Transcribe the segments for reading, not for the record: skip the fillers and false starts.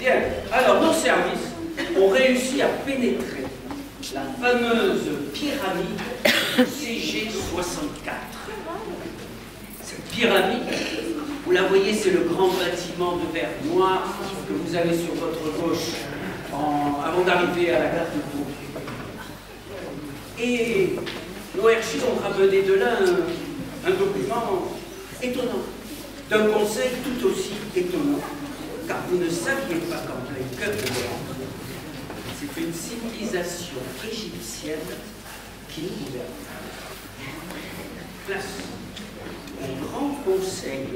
Bien, alors nos services ont réussi à pénétrer la fameuse pyramide CG64. Cette pyramide, vous la voyez, c'est le grand bâtiment de verre noir que vous avez sur votre gauche avant d'arriver à la gare de Pau. Et nos archives ont ramené de là un document étonnant, d'un conseil tout aussi étonnant, car vous ne saviez pas qu'en plein cœur de l'Europe, c'est une civilisation égyptienne qui nous gouverne. Place au grand conseil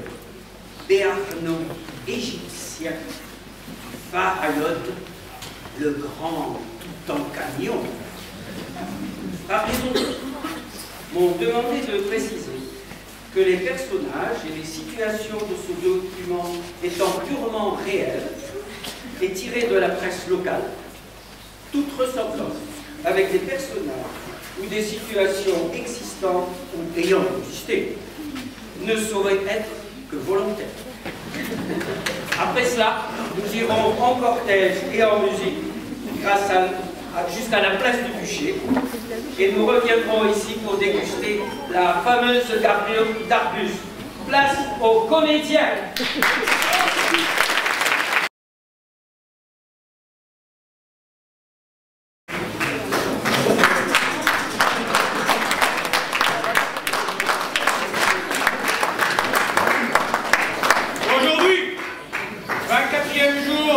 béarno égyptien du pharaon, le grand Toutankhamon. Par raison m'ont demandé de préciser que les personnages et les situations de ce document étant purement réels et tirés de la presse locale, toute ressemblance avec des personnages ou des situations existantes ou ayant existé ne saurait être que volontaire. Après cela, nous irons en cortège et en musique jusqu'à la place du bûcher et nous reviendrons ici pour déguster la fameuse d'Arbus. Place aux comédiens. Aujourd'hui, 24e jour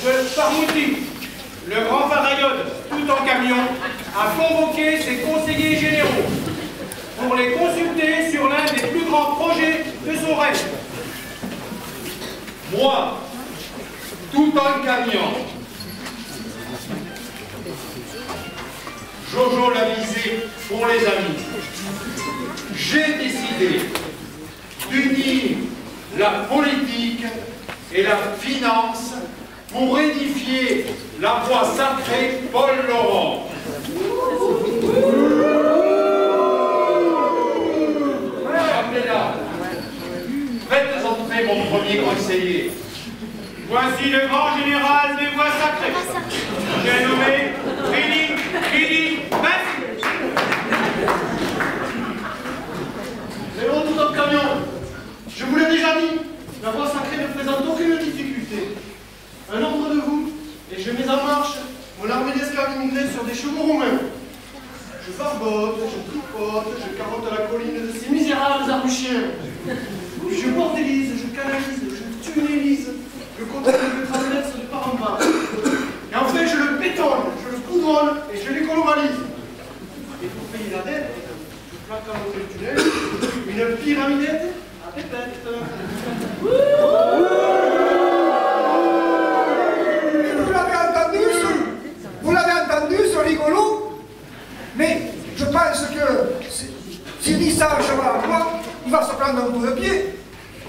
de Farmouti, le grand pharaon Toutankhamon a convoqué ses conseillers généraux pour les consulter sur l'un des plus grands projets de son règne. Moi, Toutankhamon, Jojo l'a visé pour les amis. J'ai décidé d'unir la politique et la finance pour édifier la voie sacrée Paul Laurent. Appelez-la. Faites entrer mon premier conseiller. Voici le grand général des voies sacrées. J'ai nommé Ridi Bassi. Léon Toutankhamon, je vous l'ai déjà dit, la voie sacrée ne présente aucune difficulté. Un nombre de vous, et je mets en marche mon armée d'esclaves immigrés sur des chevaux roumains. Je barbote, je tripote, je carotte la colline de ces misérables arbuchiens. Je bordélise, je canalise, je tunnelise le continent de traverse de part en part. Et enfin, je le bétonne, je le poudronne et je l'écolomalise. Et pour payer la dette, je plaque dans le tunnel une pyramidette à pépette. Vous l'avez entendu, ce rigolo? Mais je pense que s'il dit ça à cheval à moi, il va se prendre un coup de pied.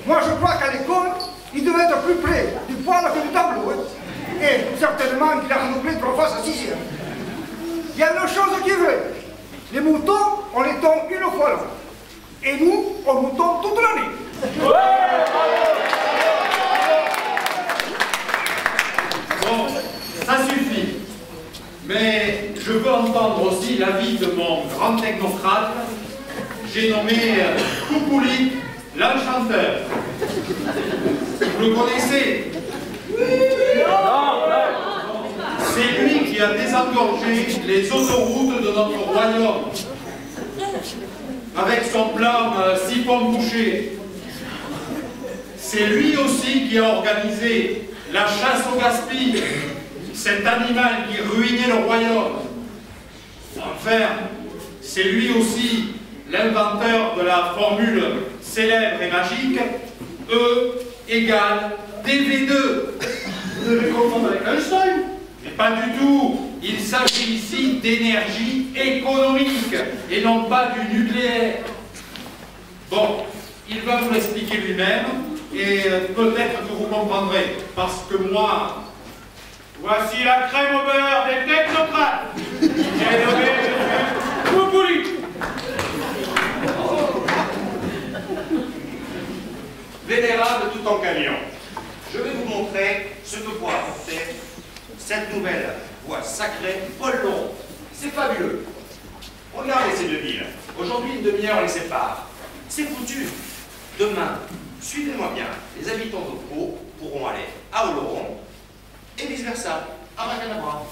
Moi, je crois qu'à l'école, il devait être plus près du poil que du tableau. Hein. Et certainement qu'il a renouvelé 3 fois sa 6e. Il y a une chose qui est vraie. Les moutons, on les tombe une fois l'an. Et nous, on nous tombe toute l'année. Bon, ça suffit. Mais je veux entendre aussi l'avis de mon grand technocrate. J'ai nommé Coupouli l'enchanteur. Vous le connaissez? C'est lui qui a désengorgé les autoroutes de notre royaume. Avec son plan siphon bouché. C'est lui aussi qui a organisé la chasse au gaspille, cet animal qui ruinait le royaume. Enfin, c'est lui aussi l'inventeur de la formule célèbre et magique E égale TV2. Vous devez confondre avec Einstein. Mais pas du tout. Il s'agit ici d'énergie économique et non pas du nucléaire. Bon, il va vous l'expliquer lui-même et peut-être que vous comprendrez. Parce que moi... Voici la crème au beurre des technocrates. J'ai nommé M. Coupouli. Vénérable Toutankhamon, je vais vous montrer ce que pourra apporter cette nouvelle voie sacrée, Paul Laurent. C'est fabuleux. Regardez ces deux villes. Aujourd'hui, une demi-heure les sépare. C'est foutu. Demain, suivez-moi bien, les habitants de Pau pourront aller à Oloron et vice-versa, à Macanabra.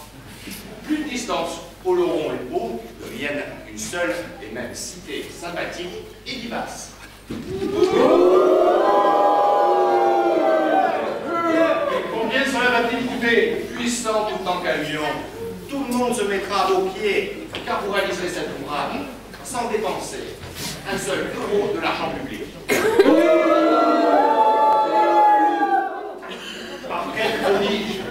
Plus de distance, Oloron et Pau deviennent une seule et même cité sympathique et vivace. Combien cela va-t-il coûter? Puissant tout en camion, tout le monde se mettra à vos pieds, car vous réaliserez cet ouvrage sans dépenser un seul euro de l'argent public. Par quel prodige?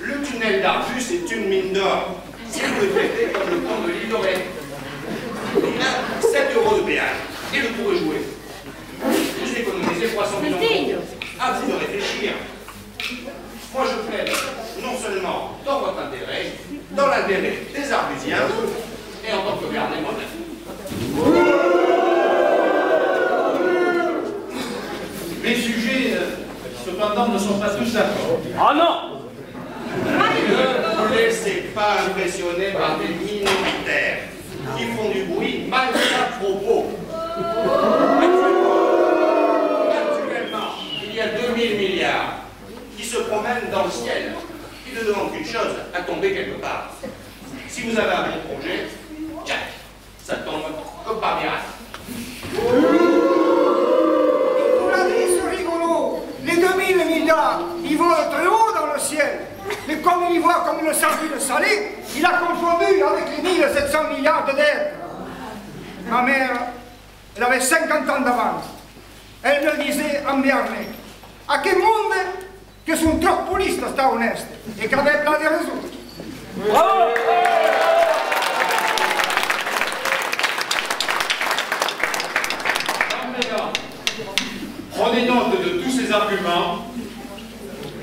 Le tunnel d'Argus est une mine d'or, si vous le traitez comme le pont de l'île d'Orée. 7 euros de péage, et le tour est joué. Vous économisez 300 000 €. À vous de réfléchir. Moi, je plaide non seulement dans votre intérêt, dans l'intérêt des Arbusiens, et en tant que gardien moi-même. Mes sujets, cependant, ne sont pas tous d'accord. Ah non! Ne vous laissez pas impressionner par des minoritaires qui font du bruit malgré à propos. Actuellement, il y a 2000 milliards qui se promènent dans le ciel, qui ne demandent qu'une chose, à tomber quelque part. Si vous avez un bon projet, tchac, ça tombe comme par miracle. Vous l'avez dit, ce rigolo, les 2000 milliards, ils volent très haut dans le ciel. Mais comme il y voit comme une sardine salée, il a confondu avec les 1700 milliards de dettes. Ma mère, elle avait 50 ans d'avance. Elle me disait en Béarnais, a quel monde che sono troppo lista sta onesta e che aveva plein de raisons. Prenez note de tous ces arguments,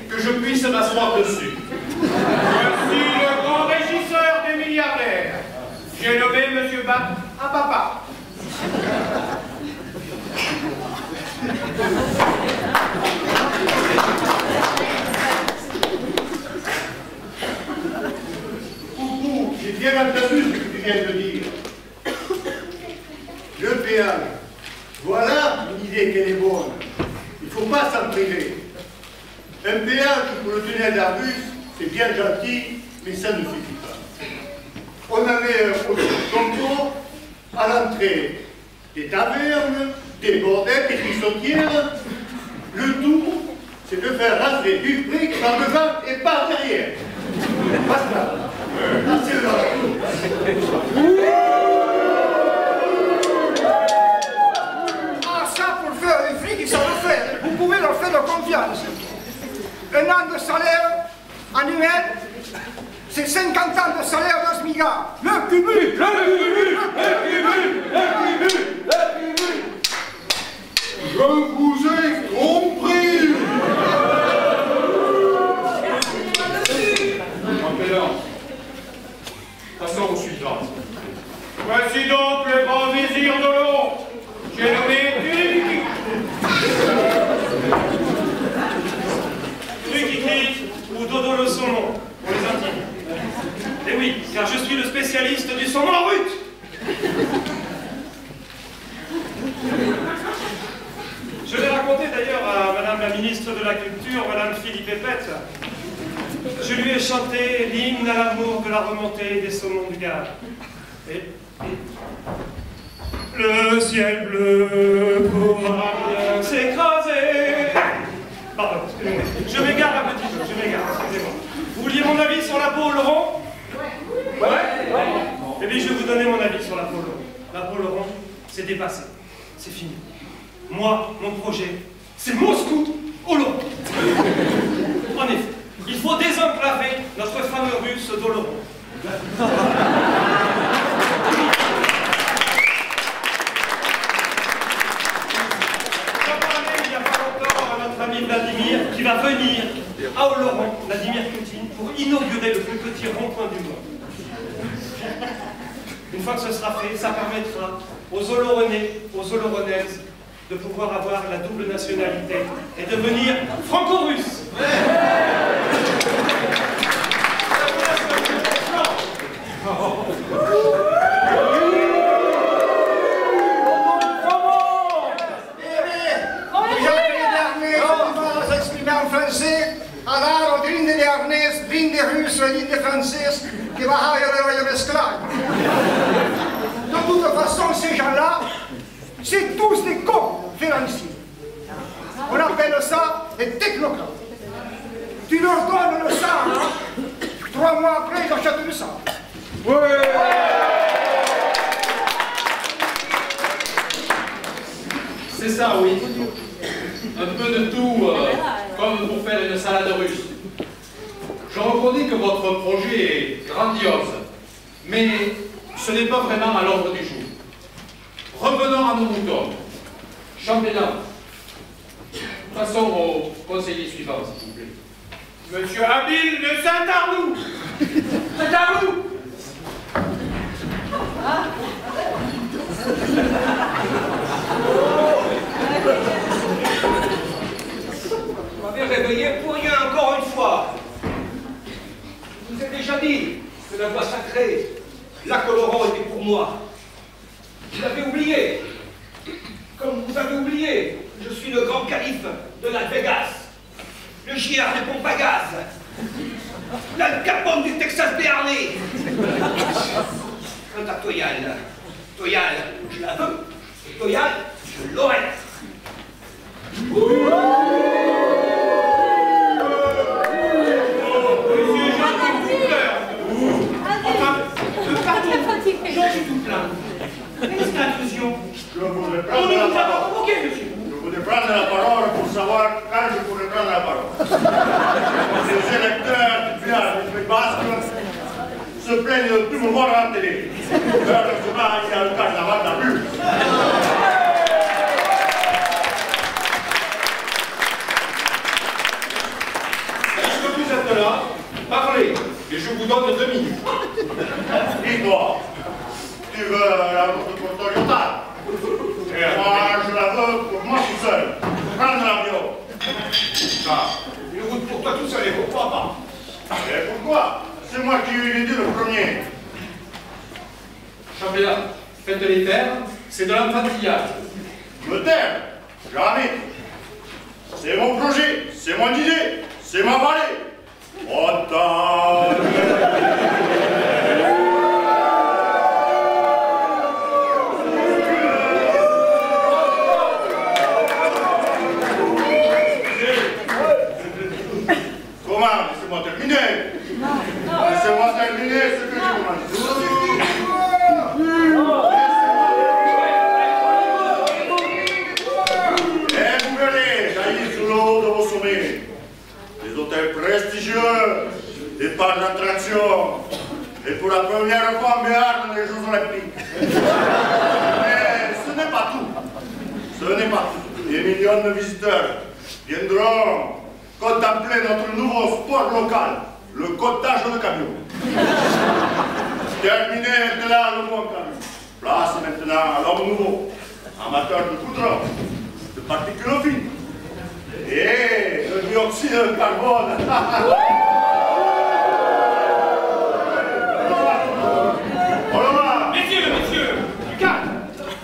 que je puisse m'asseoir dessus. Voici le grand régisseur des milliardaires. J'ai nommé M. Bat à papa. Coucou, j'ai bien entendu ce que tu viens de dire. Le péage. Voilà une idée qu'elle est bonne. Il ne faut pas s'en priver. Un péage pour le tunnel d'Argus, c'est bien gentil, mais ça ne suffit pas. On avait un contrôle à l'entrée des tavernes, des bordettes, des pissotières. Le tout, c'est de faire rentrer du fric par devant et par derrière. Basta. Assez là. Ah, ça, pour faire les frics, ils savent le faire. Vous pouvez leur faire de confiance. Un an de salaire annuel, c'est 50 ans de salaire de smigard. Le cumul, le cumul, le cumul, le cumul, le cumul. Je vous ai compris. Appelons. Passons au suivant. Voici donc le grand vizir d'Oloron. J'ai nommé Trikiki ou Dodo le saumon, pour les intimes. Et oui, car je suis le spécialiste du saumon brut. Je l'ai raconté d'ailleurs à Madame la ministre de la Culture, Madame Philippe Epette. Je lui ai chanté l'hymne à l'amour de la remontée des saumons du Gard. Et le ciel bleu pourra bien s'écraser. Pardon, excusez-moi. Je m'égare un petit peu, je m'égare, excusez-moi. Vous vouliez mon avis sur la peau Laurent? Ouais. Eh bien, je vais vous donner mon avis sur la peau Laurent. La peau Laurent, c'est dépassé. C'est fini. Moi, mon projet, c'est Moscou au Laurent. En effet, il faut désenclaver notre fameux russe d'Oloron. Vladimir qui va venir à Oloron, Vladimir Poutine, pour inaugurer le plus petit rond-point du monde. Une fois que ce sera fait, ça permettra aux Oloronais, aux Oloronaises de pouvoir avoir la double nationalité et devenir franco-russe. Français, alors drine des Arnais, drine des Russes, drine des Français, qui va avoir le royaume esclave. De toute façon, ces gens-là, c'est tous des cons financiers. On appelle ça des technocrates. Tu leur donnes le sang, hein? 3 mois après, ils achètent du sang. Ouais. C'est ça, oui. Un peu de tout, comme pour faire une salade russe. Je reconnais que votre projet est grandiose, mais ce n'est pas vraiment à l'ordre du jour. Revenons à nos moutons. Chambellan, passons au conseiller suivant, s'il vous plaît. Monsieur Habile de Saint-Arnoux. Saint-Arnoux. Vous m'avez réveillé pour rien encore une fois. Je vous ai déjà dit que la voie sacrée, la colorant était pour moi. Vous l'avez oublié. Comme vous avez oublié, je suis le grand calife de Las Vegas, le giard des pompes à gaz, l'Al Capone du Texas béarnais. Quant à Toyal, je la veux, et Toyal, je l'aurai. Monsieur Jean-Claude Fleur. Enfin, pardon, j'en suis tout plein. Qu'est-ce que l'intrusion? Je voudrais On prendre ne la nous a pas parole. convoqué, monsieur. Je voudrais prendre la parole pour savoir quand je pourrais prendre la parole. Les électeurs du Pays Basque se plaignent de plus me voir à la télé. Heureusement, il y a le carnaval de la rue. Puisque vous êtes là, parlez, et je vous donne 2 minutes. Dis-toi, tu veux la route pour Toyota? Et moi, je la veux pour moi tout seul. Pour prendre l'avion. Ah, Une route pour toi tout seul, et pourquoi pas? Et pourquoi? C'est moi qui ai eu l'idée le premier. Chambellan, faites les taire, c'est de l'enfantillage. Me taire? Jamais. C'est mon projet, c'est mon idée, c'est ma vallée. Autant. Comment? Laissez-moi terminer. Laissez-moi terminer ce que je demande. Et vous verrez jaillir sous l'eau de vos sommets des hôtels prestigieux, des parcs d'attraction, et pour la première fois en Béarn, les Jeux Olympiques. Mais ce n'est pas tout. Ce n'est pas tout. Des millions de visiteurs viendront contempler notre nouveau sport local, le cottage de camion. Terminé là le bon camion. Place maintenant à l'homme nouveau, amateur de goudron, de particules fines. Et le dioxyde de carbone. Messieurs, calme.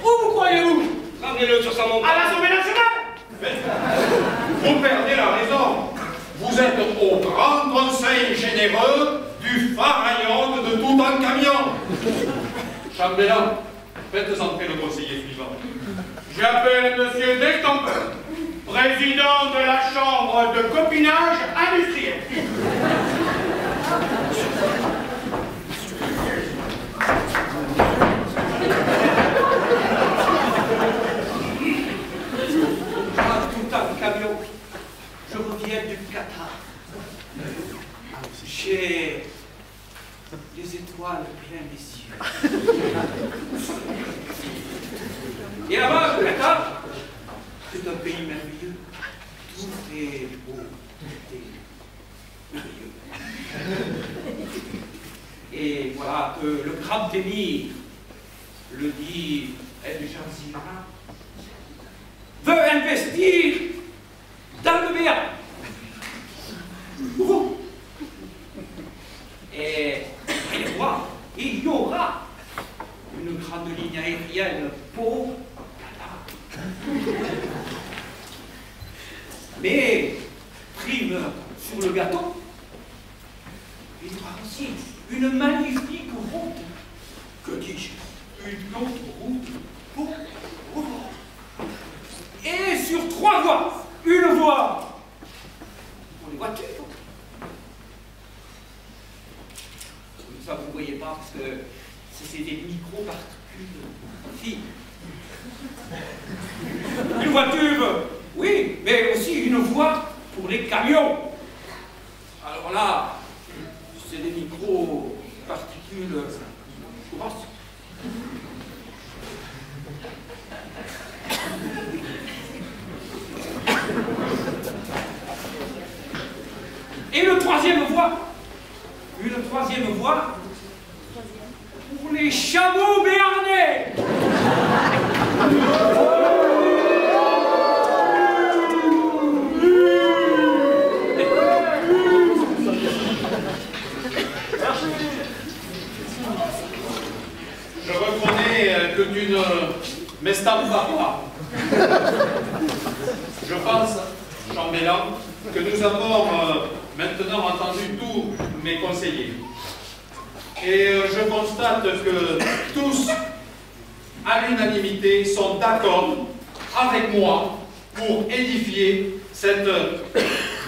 Où vous croyez-vous? Ramenez-le sur sa montagne. À l'Assemblée nationale? Vous perdez la raison. Vous êtes au grand conseil généreux du pharaon de tout un camion. Chambellan, faites entrer le conseiller suivant. J'appelle monsieur Destamper, président de la chambre de copinage industriel. Tout un camion. Je reviens du Qatar. J'ai des étoiles plein les cieux. Et là-bas, le Qatar, c'est un pays merveilleux. Tout est beau, tout est merveilleux. Et voilà que le grand émir, le dit El Jazeera, veut investir dans le Béarn. Et croyez-moi, il y aura une grande ligne aérienne pour Qatar. Mais, prime sur le gâteau, il y aura aussi une magnifique route. Que dis-je? Une autre route et sur 3 voies, une voie pour les voitures. Ça, vous ne voyez pas parce que c'est des micro-particules fines. Une voiture, oui, mais aussi une voie pour les camions. Alors là, c'est des micro-particules grosses. Et une troisième voie pour les chameaux béarnais. Je reconnais que tu ne m'estampes pas. Je pense, chambellan, que nous avons maintenant entendu tous mes conseillers. Et je constate que tous, à l'unanimité, sont d'accord avec moi pour édifier cette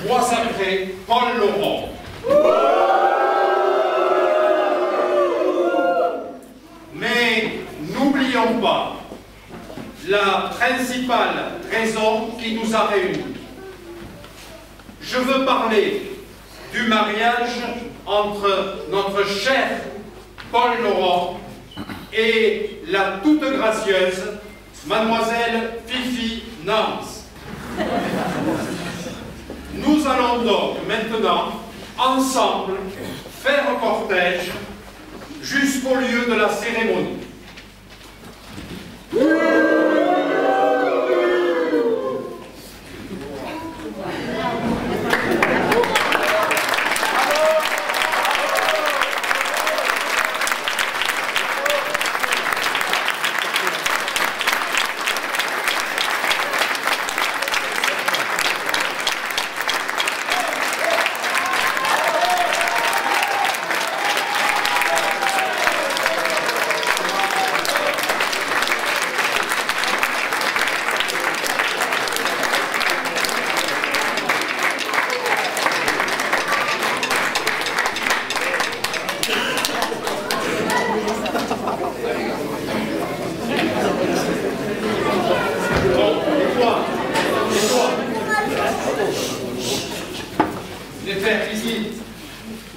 voie sacrée Paul Laurent. Mais n'oublions pas la principale raison qui nous a réunis. Je veux parler du mariage entre notre cher Paul Laurent et la toute gracieuse mademoiselle Fifi Nance. Nous allons donc maintenant, ensemble, faire cortège jusqu'au lieu de la cérémonie.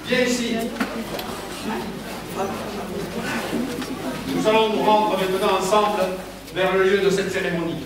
Viens ici. Nous allons nous rendre maintenant ensemble vers le lieu de cette cérémonie.